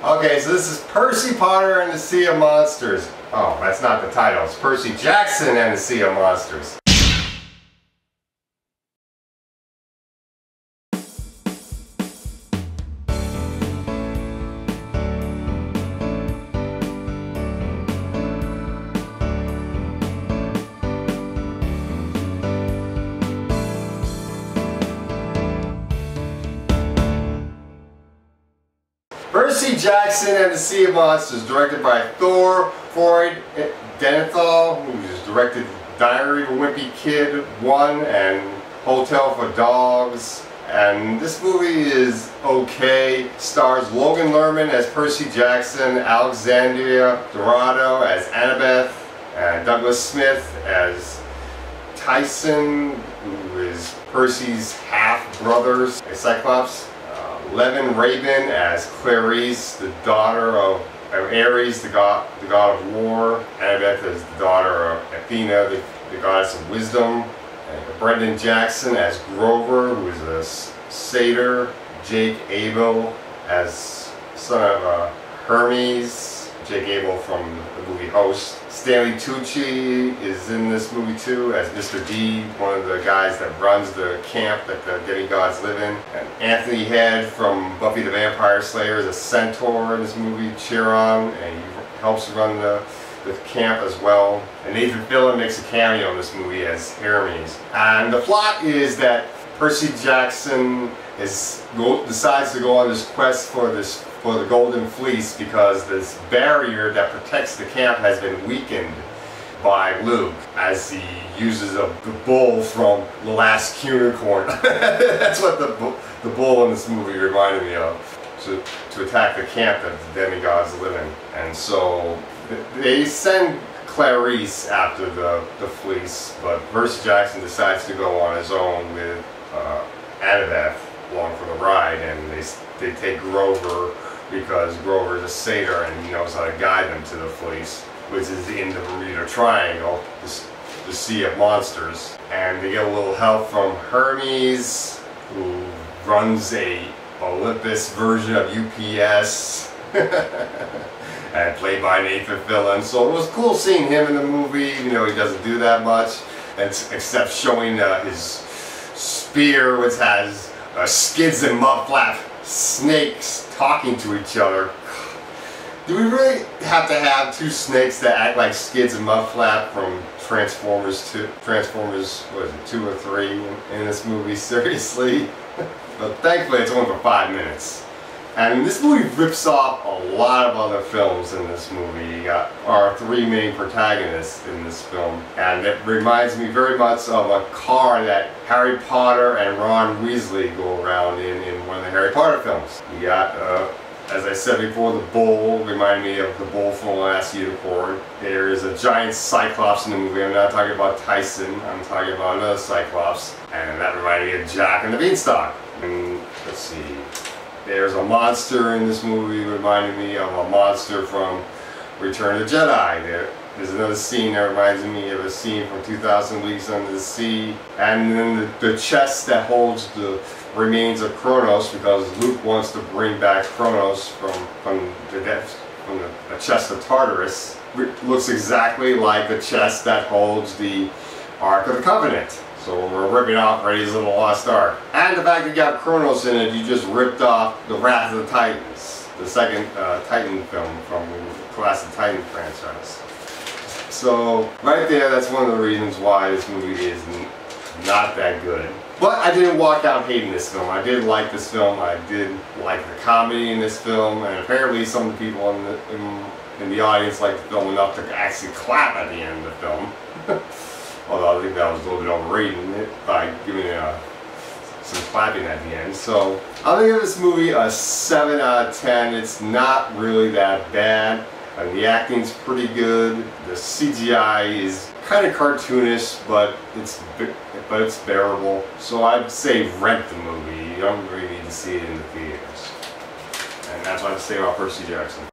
Okay, so this is Percy Potter and the Sea of Monsters. Oh, that's not the title. It's Percy Jackson and the Sea of Monsters. Percy Jackson and the Sea of Monsters, directed by Thor Denethal, who's directed Diary of a Wimpy Kid 1 and Hotel for Dogs. And this movie is okay. Stars Logan Lerman as Percy Jackson, Alexandria Dorado as Annabeth, and Douglas Smith as Tyson, who is Percy's half-brother, a Cyclops. Levin Rabin as Clarice, the daughter of Ares, the god of war. Annabeth is the daughter of Athena, the goddess of wisdom. And Brendan Jackson as Grover, who is a satyr. Jake Abel as son of Hermes. Jake Abel from the movie Host. Stanley Tucci is in this movie too as Mr. D, one of the guys that runs the camp that the demigods live in. And Anthony Head from Buffy the Vampire Slayer is a centaur in this movie, Chiron, and he helps run the camp as well. And Nathan Fillion makes a cameo in this movie as Hermes. And the plot is that Percy Jackson decides to go on this quest for the Golden Fleece because this barrier that protects the camp has been weakened by Luke as he uses the bull from The Last Unicorn. That's what the bull in this movie reminded me of, to attack the camp that the demigods live in. And so they send Clarice after the fleece, but Percy Jackson decides to go on his own with Annabeth along for the ride, and they take Grover because Grover is a satyr and he knows how to guide them to the fleece, which is in the Bermuda Triangle, the Sea of Monsters. And they get a little help from Hermes, who runs a Olympus version of UPS, and played by Nathan Fillion. So it was cool seeing him in the movie. You know, he doesn't do that much, except showing his spear, which has skids and mudflap snakes talking to each other. Do we really have to have two snakes that act like skids and mudflap from Transformers 2? Transformers, what is it, 2 or 3 in this movie? Seriously? But thankfully it's only for 5 minutes. And this movie rips off a lot of other films in this movie. You got our 3 main protagonists in this film. And it reminds me very much of a car that Harry Potter and Ron Weasley go around in one of the Harry Potter films. You got, as I said before, the bull reminded me of the bull from The Last Unicorn. There is a giant Cyclops in the movie. I'm not talking about Tyson, I'm talking about another Cyclops. And that reminded me of Jack and the Beanstalk. And let's see. There's a monster in this movie reminding me of a monster from Return of the Jedi. There's another scene that reminds me of a scene from 2000 Leagues Under the Sea. And then the chest that holds the remains of Kronos, because Luke wants to bring back Kronos from the chest of Tartarus. It looks exactly like the chest that holds the Ark of the Covenant. So we're ripping off Raiders of the Lost Ark. And the fact that you got Kronos in it, you just ripped off the Wrath of the Titans, the second Titan film from the classic Titan franchise. So right there, that's one of the reasons why this movie is not that good. But I didn't walk out hating this film. I did like this film. I did like the comedy in this film, and apparently some of the people in the audience liked the film enough to actually clap at the end of the film. Although I think that was a little bit overrating it by giving it some clapping at the end. So I'll give this movie a 7 out of 10. It's not really that bad. The acting's pretty good. The CGI is kind of cartoonish, but it's bearable. So I'd say rent the movie. You don't really need to see it in the theaters. And that's what I have to say about Percy Jackson.